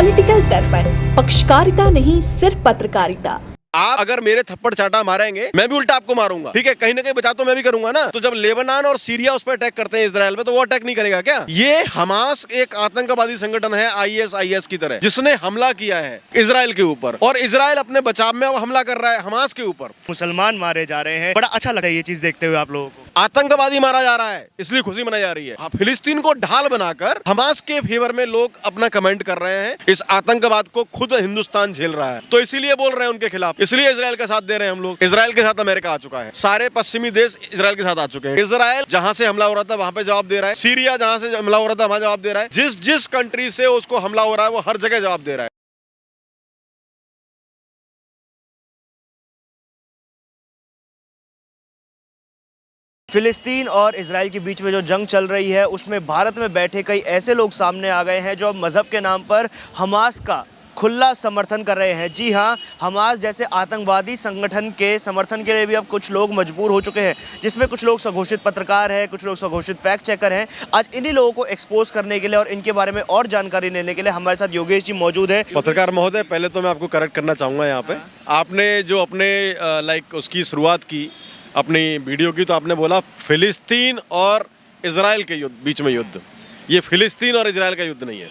Political दर्पण, पक्षकारिता नहीं सिर्फ पत्रकारिता। आप अगर मेरे थप्पड़ चाटा मारेंगे मैं भी उल्टा आपको मारूंगा, ठीक है। कहीं ना कहीं बचा तो मैं भी करूंगा ना। तो जब लेबनान और सीरिया उस पर अटैक करते हैं इजराइल पे, तो वो अटैक नहीं करेगा क्या? ये हमास एक आतंकवादी संगठन है आईएसआईएस की तरह, जिसने हमला किया है इजराइल के ऊपर, और इजराइल अपने बचाव में अब हमला कर रहा है हमास के ऊपर। मुसलमान मारे जा रहे हैं, बड़ा अच्छा लगता है ये चीज देखते हुए आप लोगों को। आतंकवादी मारा जा रहा है इसलिए खुशी मनाई जा रही है। फिलिस्तीन को ढाल बनाकर हमास के फेवर में लोग अपना कमेंट कर रहे हैं। इस आतंकवाद को खुद हिंदुस्तान झेल रहा है, तो इसीलिए बोल रहे हैं उनके खिलाफ, इसलिए इजराइल का साथ दे रहे हैं हम लोग। इजराइल के साथ अमेरिका आ चुका है, सारे पश्चिमी देश इजराइल के साथ आ चुके हैं। इजराइल जहां से हमला हो रहा था वहां पे जवाब दे रहा है, सीरिया जहां से हमला हो रहा था वहां जवाब दे रहा है, जिस जिस कंट्री से उसको हमला हो रहा है वो हर जगह जवाब दे रहा है। फिलिस्तीन और इजराइल के बीच में जो जंग चल रही है, उसमें भारत में बैठे कई ऐसे लोग सामने आ गए हैं जो अब मजहब के नाम पर हमास का खुला समर्थन कर रहे हैं। जी हाँ, हमास जैसे आतंकवादी संगठन के समर्थन के लिए भी अब कुछ लोग मजबूर हो चुके हैं, जिसमें कुछ लोग स्वघोषित पत्रकार हैं, कुछ लोग स्वघोषित फैक्ट चेकर हैं। आज इन्हीं लोगों को एक्सपोज करने के लिए और इनके बारे में और जानकारी लेने के लिए हमारे साथ योगेश जी मौजूद हैं। पत्रकार महोदय, पहले तो मैं आपको करेक्ट करना चाहूंगा यहाँ पे। आपने जो अपने उसकी शुरुआत की अपनी वीडियो की, तो आपने बोला फिलिस्तीन और इजराइल के युद्ध, बीच में युद्ध। ये फिलिस्तीन और इजराइल का युद्ध नहीं है,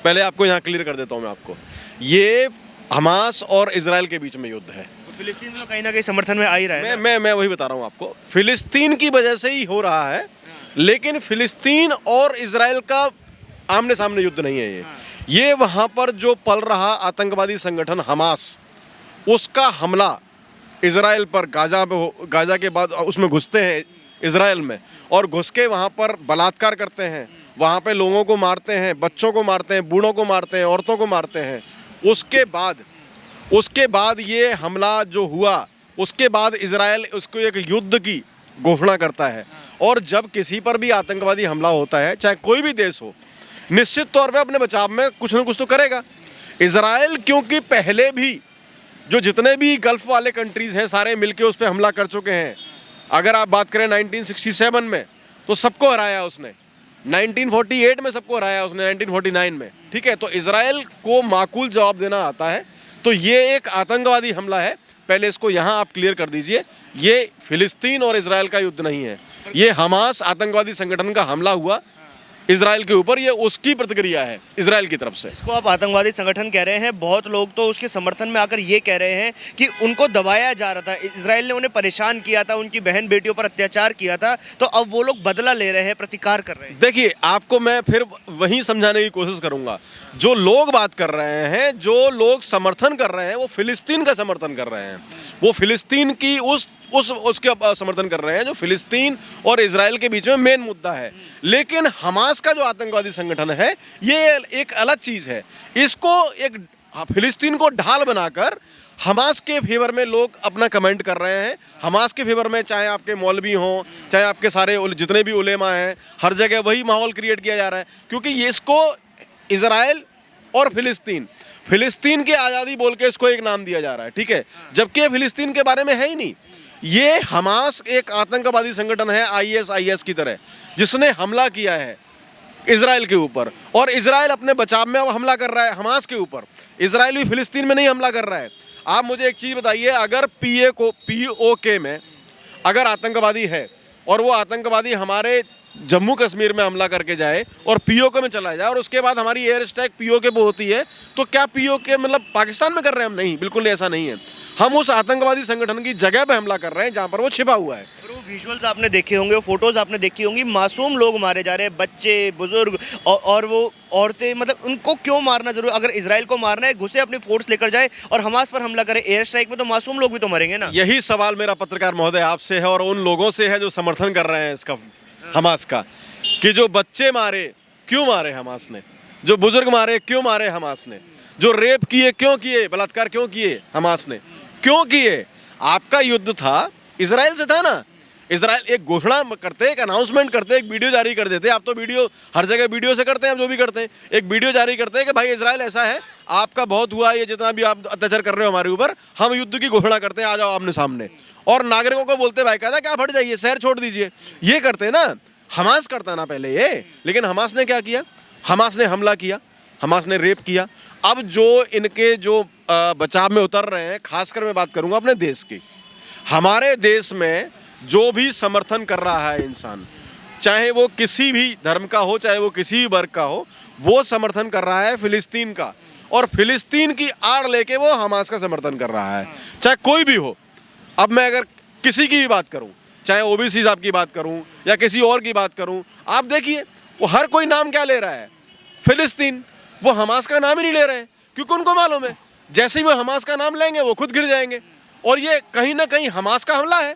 पहले आपको यहाँ क्लियर कर देता हूँ मैं आपको। ये हमास और इजराइल के बीच में युद्ध है। फिलिस्तीन तो कहीं ना कहीं समर्थन में आ ही रहा है। मैं वही बता रहा हूँ आपको, फिलिस्तीन की वजह से ही हो रहा है, लेकिन फिलिस्तीन और इजराइल का आमने सामने युद्ध नहीं है ये वहाँ पर जो पल रहा आतंकवादी संगठन हमास, उसका हमला इजराइल पर गाजा के बाद उसमें घुसते हैं इजराइल में, और घुस के वहाँ पर बलात्कार करते हैं, वहाँ पे लोगों को मारते हैं, बच्चों को मारते हैं, बूढ़ों को मारते हैं, औरतों को मारते हैं। उसके बाद ये हमला जो हुआ, उसके बाद इजराइल उसको एक युद्ध की घोषणा करता है। और जब किसी पर भी आतंकवादी हमला होता है, चाहे कोई भी देश हो, निश्चित तौर पे अपने बचाव में कुछ ना कुछ तो करेगा इजराइल, क्योंकि पहले भी जो जितने भी गल्फ वाले कंट्रीज हैं सारे मिलके उस पर हमला कर चुके हैं। अगर आप बात करें 1967 में, तो सबको हराया उसने, 1948 में सबको हराया उसने, 1949 में, ठीक है। तो इजराइल को माकूल जवाब देना आता है। तो ये एक आतंकवादी हमला है, पहले इसको यहाँ आप क्लियर कर दीजिए। ये फिलिस्तीन और इजराइल का युद्ध नहीं है, ये हमास आतंकवादी संगठन का हमला हुआ इजराइल के ऊपर, ये उसकी प्रतिक्रिया है इजराइल की तरफ से। इसको आप आतंकवादी संगठन कह रहे हैं, बहुत लोग तो उसके समर्थन में आकर ये कह रहे हैं कि उनको दबाया जा रहा था, इजराइल ने उन्हें परेशान किया था, उनकी बहन बेटियों पर अत्याचार किया था, तो अब वो लोग बदला ले रहे हैं, प्रतिकार कर रहे हैं। देखिए, आपको मैं फिर वही समझाने की कोशिश करूंगा। जो लोग बात कर रहे हैं, जो लोग समर्थन कर रहे हैं, वो फिलिस्तीन का समर्थन कर रहे हैं, वो फिलिस्तीन की उसके समर्थन कर रहे हैं जो फिलिस्तीन और इजराइल के बीच में मेन मुद्दा है। लेकिन हमास का जो आतंकवादी संगठन है, ये एक अलग चीज़ है। इसको एक फिलिस्तीन को ढाल बनाकर हमास के फेवर में लोग अपना कमेंट कर रहे हैं। हमास के फेवर में चाहे आपके मौलवी हों, चाहे आपके सारे जितने भी उलेमा हैं, हर जगह वही माहौल क्रिएट किया जा रहा है, क्योंकि ये इसको इजराइल और फिलिस्तीन की आज़ादी बोल के इसको एक नाम दिया जा रहा है, ठीक है, जबकि फिलिस्तीन के बारे में है ही नहीं। ये हमास एक आतंकवादी संगठन है आईएसआईएस की तरह, जिसने हमला किया है इजराइल के ऊपर, और इजराइल अपने बचाव में अब हमला कर रहा है हमास के ऊपर। इजराइल भी फिलिस्तीन में नहीं हमला कर रहा है। आप मुझे एक चीज़ बताइए, अगर पीओके में अगर आतंकवादी है और वो आतंकवादी हमारे जम्मू कश्मीर में हमला करके जाए और पीओके में चला जाए, और उसके बाद हमारी एयर स्ट्राइक पीओके पे होती है, तो क्या पीओके मतलब पाकिस्तान में कर रहे हैं हम? नहीं, बिल्कुल ऐसा नहीं है। हम उस आतंकवादी संगठन की जगह पे हमला कर रहे हैं जहां पर वो छिपा हुआ है। वो विजुअल्स आपने देखे होंगे, वो फोटोज आपने देखी होंगी, मासूम लोग मारे जा रहे हैं, बच्चे, बुजुर्ग और वो औरतें। मतलब उनको क्यों मारना जरूरी? अगर इजराइल को मारना है, घुसे अपनी फोर्स लेकर जाए और हमास पर हमला करे एयर स्ट्राइक में, तो मासूम लोग भी तो मरेंगे ना। यही सवाल मेरा पत्रकार महोदय आपसे है और उन लोगों से है जो समर्थन कर रहे हैं इसका, हमास का, कि जो बच्चे मारे क्यों मारे हमास ने, जो बुजुर्ग मारे क्यों मारे हमास ने, जो रेप किए क्यों किए, बलात्कार क्यों किए हमास ने, क्यों किए? आपका युद्ध था इजराइल से, था ना। इजराइल एक घोषणा करते, एक अनाउंसमेंट करते, एक वीडियो जारी कर देते। आप तो वीडियो हर जगह वीडियो से करते हैं, आप जो भी करते हैं, एक वीडियो जारी करते हैं कि भाई इजराइल ऐसा है, आपका बहुत हुआ, ये जितना भी आप अत्याचार कर रहे हो हमारे ऊपर, हम युद्ध की घोषणा करते हैं, आ जाओ आमने सामने। और नागरिकों को बोलते भाई कहता क्या हट जाइए, शहर छोड़ दीजिए, ये करते हैं ना। हमास करता ना पहले ये, लेकिन हमास ने क्या किया? हमास ने हमला किया, हमास ने रेप किया। अब जो इनके जो बचाव में उतर रहे हैं, खासकर मैं बात करूंगा अपने देश की। हमारे देश में जो भी समर्थन कर रहा है इंसान, चाहे वो किसी भी धर्म का हो, चाहे वो किसी भी वर्ग का हो, वो समर्थन कर रहा है फिलिस्तीन का, और फिलिस्तीन की आड़ लेके वो हमास का समर्थन कर रहा है, चाहे कोई भी हो। अब मैं अगर किसी की भी बात करूं, चाहे ओबीसी साहब की बात करूं या किसी और की बात करूं, आप देखिए वो हर कोई नाम क्या ले रहा है, फिलिस्तीन। वो हमास का नाम ही नहीं ले रहे हैं, क्योंकि उनको मालूम है जैसे ही वो हमास का नाम लेंगे वो खुद गिर जाएंगे। और ये कहीं ना कहीं हमास का हमला है।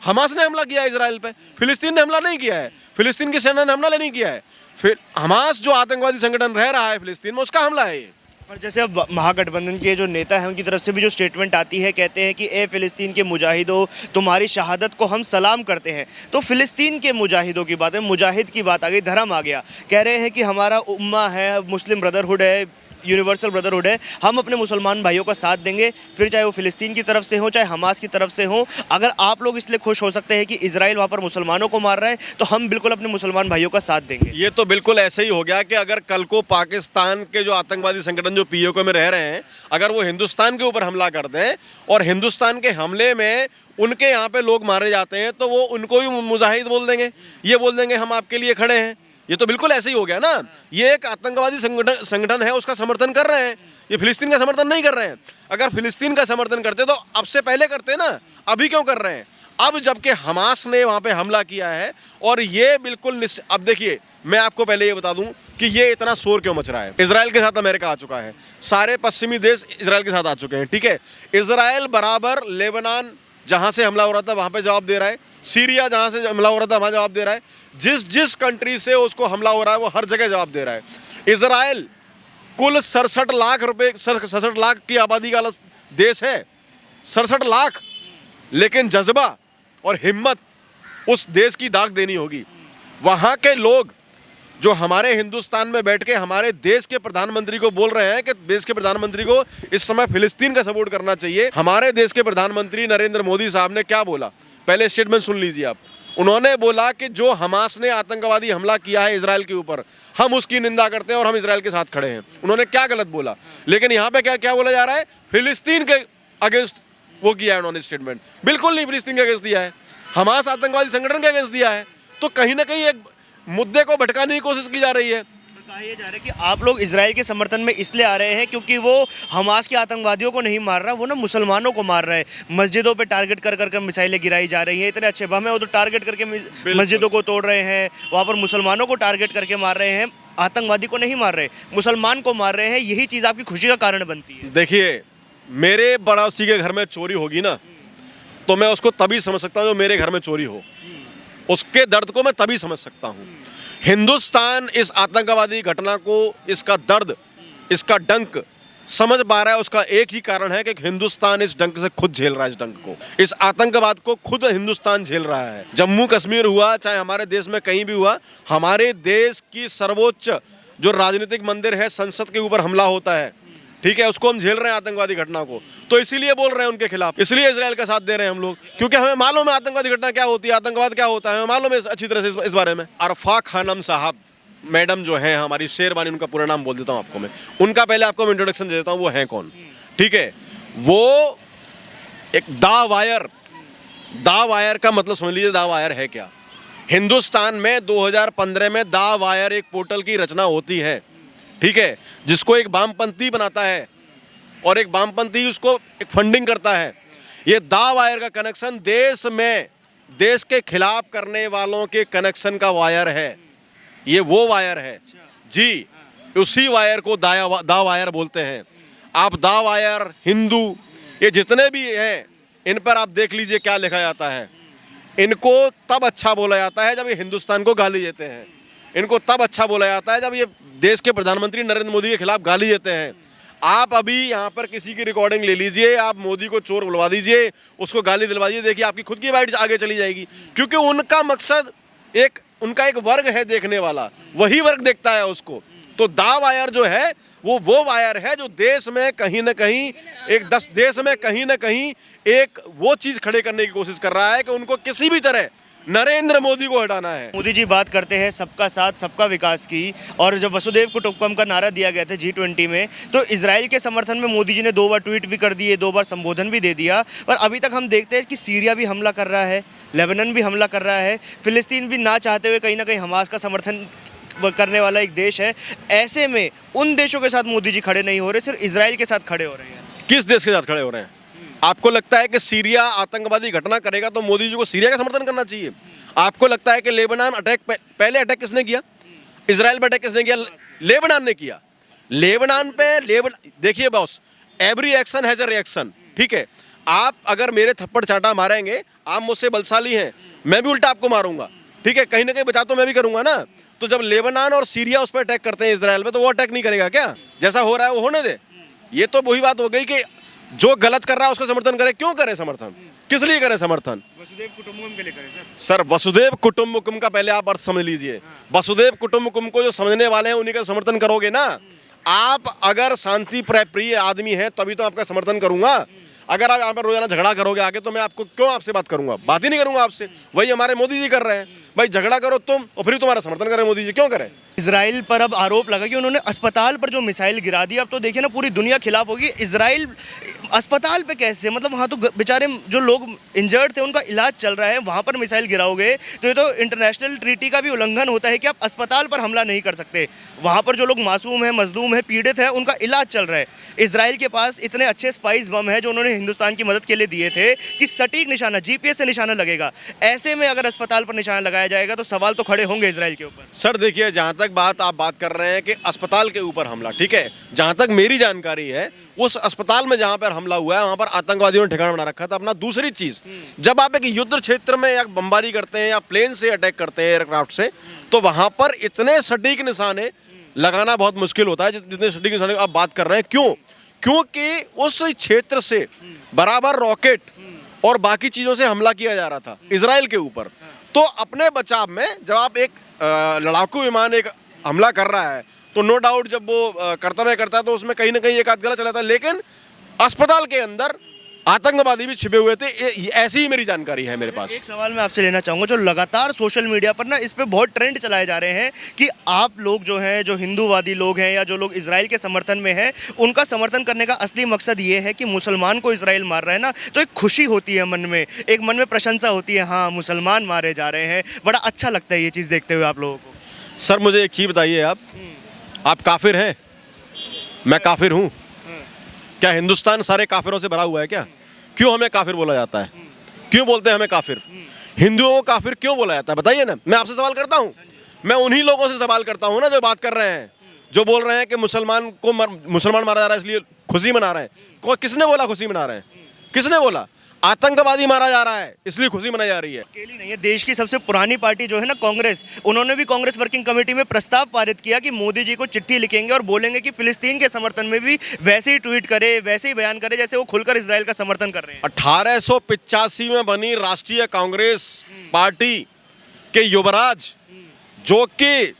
हमास ने हमला किया है इजराइल पे, फिलिस्तीन ने हमला नहीं किया है, फिलिस्तीन की सेना ने हमला नहीं किया है। फिर हमास जो आतंकवादी संगठन रह रहा है फिलिस्तीन में, उसका हमला है ये। पर जैसे अब महागठबंधन के जो नेता हैं उनकी तरफ से भी जो स्टेटमेंट आती है, कहते हैं कि ए फिलिस्तीन के मुजाहिदों, तुम्हारी शहादत को हम सलाम करते हैं। तो फिलिस्तीन के मुजाहिदों की बात है, मुजाहिद की बात आ गई, धर्म आ गया। कह रहे हैं कि हमारा उम्मा है, मुस्लिम ब्रदरहुड है, यूनिवर्सल ब्रदरहुड है, हम अपने मुसलमान भाइयों का साथ देंगे, फिर चाहे वो फिलिस्तीन की तरफ से हो चाहे हमास की तरफ से हो। अगर आप लोग इसलिए खुश हो सकते हैं कि इजराइल वहाँ पर मुसलमानों को मार रहा है, तो हम बिल्कुल अपने मुसलमान भाइयों का साथ देंगे। ये तो बिल्कुल ऐसे ही हो गया कि अगर कल को पाकिस्तान के जो आतंकवादी संगठन जो पीओके में रह रहे हैं, अगर वो हिंदुस्तान के ऊपर हमला कर दें और हिंदुस्तान के हमले में उनके यहाँ पे लोग मारे जाते हैं, तो वो उनको भी मुजाहिद बोल देंगे, ये बोल देंगे हम आपके लिए खड़े हैं। ये तो बिल्कुल ऐसे ही हो गया ना। ये एक आतंकवादी संगठन है, उसका समर्थन कर रहे हैं, ये फिलिस्तीन का समर्थन नहीं कर रहे हैं। अगर फिलिस्तीन का समर्थन करते तो अब से पहले करते ना, अभी क्यों कर रहे हैं? अब जबकि हमास ने वहां पे हमला किया है, और ये बिल्कुल अब देखिए, मैं आपको पहले ये बता दूं कि ये इतना शोर क्यों मच रहा है। इजराइल के साथ अमेरिका आ चुका है, सारे पश्चिमी देश इजराइल के साथ आ चुके हैं, ठीक है। इजराइल बराबर लेबनान जहां से हमला हो रहा था वहां पे जवाब दे रहा है, सीरिया जहां से हमला हो रहा था वहां जवाब दे रहा है, जिस कंट्री से उसको हमला हो रहा है वो हर जगह जवाब दे रहा है। इजराइल कुल 67 लाख की आबादी का देश है, 67 लाख। लेकिन जज्बा और हिम्मत उस देश की दाग देनी होगी। वहां के लोग जो हमारे हिंदुस्तान में बैठ के हमारे देश के प्रधानमंत्री को बोल रहे हैं कि देश के प्रधानमंत्री को इस समय फिलिस्तीन का सपोर्ट करना चाहिए। हमारे देश के प्रधानमंत्री नरेंद्र मोदी साहब ने क्या बोला, पहले स्टेटमेंट सुन लीजिए आप। उन्होंने बोला कि जो हमास ने आतंकवादी हमला किया है इजराइल के ऊपर, हम उसकी निंदा करते हैं और हम इजराइल के साथ खड़े हैं। उन्होंने क्या गलत बोला? लेकिन यहाँ पे क्या क्या बोला जा रहा है? फिलिस्तीन के अगेंस्ट वो किया है उन्होंने स्टेटमेंट। बिल्कुल नहीं फिलिस्तीन के अगेंस्ट दिया है, हमास आतंकवादी संगठन के अगेंस्ट दिया है। तो कहीं ना कहीं एक मुद्दे को भटकाने की कोशिश की जा रही है। कहा यह जा रहा है कि आप लोग इजराइल के समर्थन में इसलिए आ रहे हैं क्योंकि वो हमास के आतंकवादियों को नहीं मार रहा, वो ना मुसलमानों को मार रहा है। मस्जिदों पे टारगेट कर करके मिसाइलें गिराई जा रही हैं, इतने अच्छे बम है वो तो टारगेट करके मस्जिदों को तोड़ रहे हैं, वहाँ पर मुसलमानों को टारगेट करके मार रहे हैं, आतंकवादी को नहीं मार रहे, मुसलमान को मार रहे हैं। यही चीज़ आपकी खुशी का कारण बनती है। देखिए, मेरे पड़ोसी के घर में चोरी होगी ना, तो मैं उसको तभी समझ सकता हूँ जो मेरे घर में चोरी हो, उसके दर्द को मैं तभी समझ सकता हूँ। हिंदुस्तान इस आतंकवादी घटना को, इसका दर्द, इसका डंक समझ पा रहा है। उसका एक ही कारण है कि हिंदुस्तान इस डंक से खुद झेल रहा है। इस डंक को, इस आतंकवाद को खुद हिंदुस्तान झेल रहा है। जम्मू कश्मीर हुआ, चाहे हमारे देश में कहीं भी हुआ, हमारे देश की सर्वोच्च जो राजनीतिक मंदिर है, संसद के ऊपर हमला होता है, ठीक है, उसको हम झेल रहे हैं आतंकवादी घटना को। तो इसीलिए बोल रहे हैं उनके खिलाफ, इसलिए इजराइल का साथ दे रहे हैं हम लोग, क्योंकि हमें मालूम है आतंकवादी घटना क्या होती है, आतंकवाद क्या होता है, हमें मालूम है अच्छी तरह से इस बारे में। अरफा खानम साहब मैडम जो है हमारी शेरवानी, उनका पूरा नाम बोल देता हूँ आपको मैं, उनका पहले आपको मैं इंट्रोडक्शन दे देता हूँ, वो है कौन, ठीक है। वो एक दा वायर का मतलब समझ लीजिए, दा वायर है क्या। हिंदुस्तान में 2015 में दा वायर एक पोर्टल की रचना होती है, ठीक है, जिसको एक वामपंथी बनाता है और एक वामपंथी उसको एक फंडिंग करता है। ये दा वायर का कनेक्शन देश में देश के खिलाफ करने वालों के कनेक्शन का वायर है। ये वो वायर है जी, उसी वायर को दा वायर बोलते हैं। आप दा वायर, हिंदू, ये जितने भी हैं, इन पर आप देख लीजिए क्या लिखा जाता है। इनको तब अच्छा बोला जाता है जब ये हिंदुस्तान को गाली देते हैं, इनको तब अच्छा बोला जाता है जब ये देश के प्रधानमंत्री नरेंद्र मोदी के खिलाफ गाली देते हैं। आप अभी यहाँ पर किसी की रिकॉर्डिंग ले लीजिए, आप मोदी को चोर बुलवा दीजिए, उसको गाली दिलवाइए, देखिए आपकी खुद की बाइट आगे चली जाएगी। क्योंकि उनका मकसद उनका एक वर्ग है देखने वाला, वही वर्ग देखता है उसको। तो दा वायर जो है वो वायर है जो देश में कहीं ना कहीं देश में कहीं ना कहीं एक वो चीज़ खड़े करने की कोशिश कर रहा है कि उनको किसी भी तरह नरेंद्र मोदी को हटाना है। मोदी जी बात करते हैं सबका साथ सबका विकास की, और जब वसुदेव कुटुंबकम का नारा दिया गया था G20 में, तो इजराइल के समर्थन में मोदी जी ने 2 बार ट्वीट भी कर दिए, 2 बार संबोधन भी दे दिया। पर अभी तक हम देखते हैं कि सीरिया भी हमला कर रहा है, लेबनान भी हमला कर रहा है, फिलिस्तीन भी ना चाहते हुए कहीं ना कहीं हमास का समर्थन करने वाला एक देश है। ऐसे में उन देशों के साथ मोदी जी खड़े नहीं हो रहे, सिर्फ इजराइल के साथ खड़े हो रहे हैं। किस देश के साथ खड़े हो रहे हैं? आपको लगता है कि सीरिया आतंकवादी घटना करेगा तो मोदी जी को सीरिया का समर्थन करना चाहिए? आपको लगता है कि लेबनान अटैक पहले अटैक किसने किया? इजराइल पर अटैक किसने किया? लेबनान ने किया। लेबनान पे देखिए boss, every action has a reaction, ठीक है? आप अगर मेरे थप्पड़ चाटा मारेंगे, आप मुझसे बलशाली हैं, मैं भी उल्टा आपको मारूंगा, ठीक है? कहीं ना कहीं बचा तो मैं भी करूंगा ना। तो जब लेबनान और सीरिया उस पर अटैक करते हैं इजराइल पे, तो वो अटैक नहीं करेगा क्या? जैसा हो रहा है वो होने दे। ये तो वही बात हो गई कि जो गलत कर रहा है उसका समर्थन करे। क्यों करे समर्थन? किस लिए करे समर्थन? वसुदेव कुटुंबकम के लिए करें सर, वसुदेव कुटुंबकम का पहले आप अर्थ समझ लीजिए। वसुदेव कुटुंबकम को जो समझने वाले हैं उन्हीं का समर्थन करोगे ना। आप अगर शांति प्रिय आदमी हैं तभी तो आपका समर्थन करूंगा। अगर आप यहाँ पर रोजाना झगड़ा करोगे आगे, तो मैं आपको क्यों आपसे बात करूंगा? बात ही नहीं करूंगा आपसे। वही हमारे मोदी जी कर रहे हैं, भाई झगड़ा करो तुम और फिर तुम्हारा समर्थन करें मोदी जी, क्यों करें? इजराइल पर अब आरोप लगा कि उन्होंने अस्पताल पर जो मिसाइल गिरा दी। अब तो देखिए ना, पूरी दुनिया खिलाफ होगी। इजराइल अस्पताल पे कैसे, मतलब वहाँ तो बेचारे जो लोग इंजर्ड थे उनका इलाज चल रहा है, वहाँ पर मिसाइल गिराओगे तो ये तो इंटरनेशनल ट्रीटी का भी उल्लंघन होता है कि आप अस्पताल पर हमला नहीं कर सकते। वहाँ पर जो लोग मासूम हैं, मजलूम हैं, पीड़ित हैं, उनका इलाज चल रहा है। इजराइल के पास इतने अच्छे स्पाइस बम है जो उन्होंने हिंदुस्तान की मदद के लिए दिए थे कि सटीक निशाना, GPS से निशाना लगेगा। ऐसे में अगर अस्पताल पर निशाना लगाया जाएगा तो सवाल तो खड़े होंगे इजराइल के ऊपर। सर देखिए, जहाँ तक आप बात कर रहे हैं कि अस्पताल के ऊपर हमला, ठीक है, जहाँ तक मेरी जानकारी है उस अस्पताल में जहाँ पर हमला हुआ है वहाँ पर आतंकवादियों ने ठिकाना बना रखा था अपना। दूसरी चीज, जब आप एक युद्ध क्षेत्र में या बमबारी करते हैं या प्लेन से अटैक करते हैं, एयरक्राफ्ट से, तो वहाँ पर इतने सटीक निशाने लगाना बहुत मुश्किल होता है जितने सटीक निशाने आप बात कर रहे हैं। क्यों? क्योंकि उस क्षेत्र से बराबर रॉकेट और बाकी चीजों से हमला किया जा रहा था इजराइल के ऊपर। तो अपने बचाव में जब आप एक लड़ाकू विमान एक हमला कर रहा है तो नो डाउट जब वो कर्तव्य करता है तो उसमें कहीं ना कहीं एक आध गलत चला था, लेकिन अस्पताल के अंदर आतंकवादी भी छिपे हुए थे। ऐसी ही मेरी जानकारी है मेरे पास। एक सवाल मैं आपसे लेना चाहूँगा, जो लगातार सोशल मीडिया पर ना इस पे बहुत ट्रेंड चलाए जा रहे हैं कि आप लोग जो हैं, जो हिंदूवादी लोग हैं या जो लोग इजराइल के समर्थन में हैं, उनका समर्थन करने का असली मकसद ये है कि मुसलमान को इजराइल मार रहा है ना, तो एक खुशी होती है मन में, एक मन में प्रशंसा होती है, हाँ मुसलमान मारे जा रहे हैं। बड़ा अच्छा लगता है ये चीज़ देखते हुए आप लोगों को। सर मुझे एक चीज़ बताइए, आप काफिर हैं? मैं काफिर हूँ? क्या हिंदुस्तान सारे काफिरों से भरा हुआ है क्या? क्यों हमें काफिर बोला जाता है? क्यों बोलते हैं हमें काफिर? हिंदुओं को काफिर क्यों बोला जाता है बताइए ना। मैं आपसे सवाल करता हूँ, मैं उन्हीं लोगों से सवाल करता हूँ ना जो बात कर रहे हैं, जो बोल रहे हैं कि मुसलमान मारा जा रहा है इसलिए खुशी मना रहे हैं। किसने बोला खुशी मना रहे हैं? किसने बोला? आतंकवादी मारा जा रहा है इसलिए खुशी मनाई जा रही है। अकेली नहीं है, देश की सबसे पुरानी पार्टी जो है ना कांग्रेस, उन्होंने भी कांग्रेस वर्किंग कमेटी में प्रस्ताव पारित किया कि मोदी जी को चिट्ठी लिखेंगे और बोलेंगे कि फिलिस्तीन के समर्थन में भी वैसे ही ट्वीट करे, वैसे ही बयान करे जैसे वो खुलकर इजराइल का समर्थन कर रहे हैं। 1885 में बनी राष्ट्रीय कांग्रेस पार्टी के युवराज, जो कि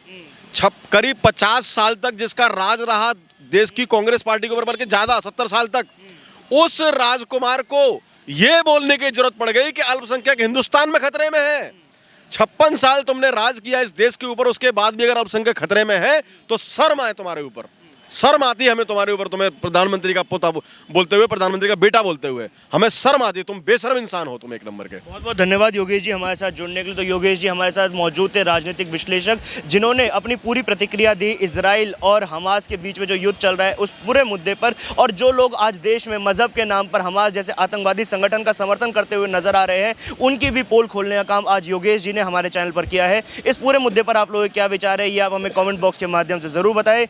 करीब 50 साल तक जिसका राज रहा देश की कांग्रेस पार्टी के ऊपर, बल्कि ज्यादा 70 साल तक, उस राजकुमार को ये बोलने की जरूरत पड़ गई कि अल्पसंख्यक हिंदुस्तान में खतरे में है। 56 साल तुमने राज किया इस देश के ऊपर, उसके बाद भी अगर अल्पसंख्यक खतरे में है तो शर्म आए तुम्हारे ऊपर। शर्म आती है हमें तुम्हारे ऊपर, तुम्हें प्रधानमंत्री का पोता बोलते हुए, प्रधानमंत्री का बेटा बोलते हुए हमें शर्म आती है। तुम बेशर्म इंसान हो, तुम एक नंबर के। बहुत बहुत धन्यवाद योगेश जी हमारे साथ जुड़ने के लिए। तो योगेश जी हमारे साथ मौजूद थे, राजनीतिक विश्लेषक, जिन्होंने अपनी पूरी प्रतिक्रिया दी इजराइल और हमास के बीच में जो युद्ध चल रहा है उस पूरे मुद्दे पर, और जो लोग आज देश में मजहब के नाम पर हमास जैसे आतंकवादी संगठन का समर्थन करते हुए नजर आ रहे हैं, उनकी भी पोल खोलने का काम आज योगेश जी ने हमारे चैनल पर किया है। इस पूरे मुद्दे पर आप लोगों के क्या विचार है ये आप हमें कॉमेंट बॉक्स के माध्यम से ज़रूर बताएं।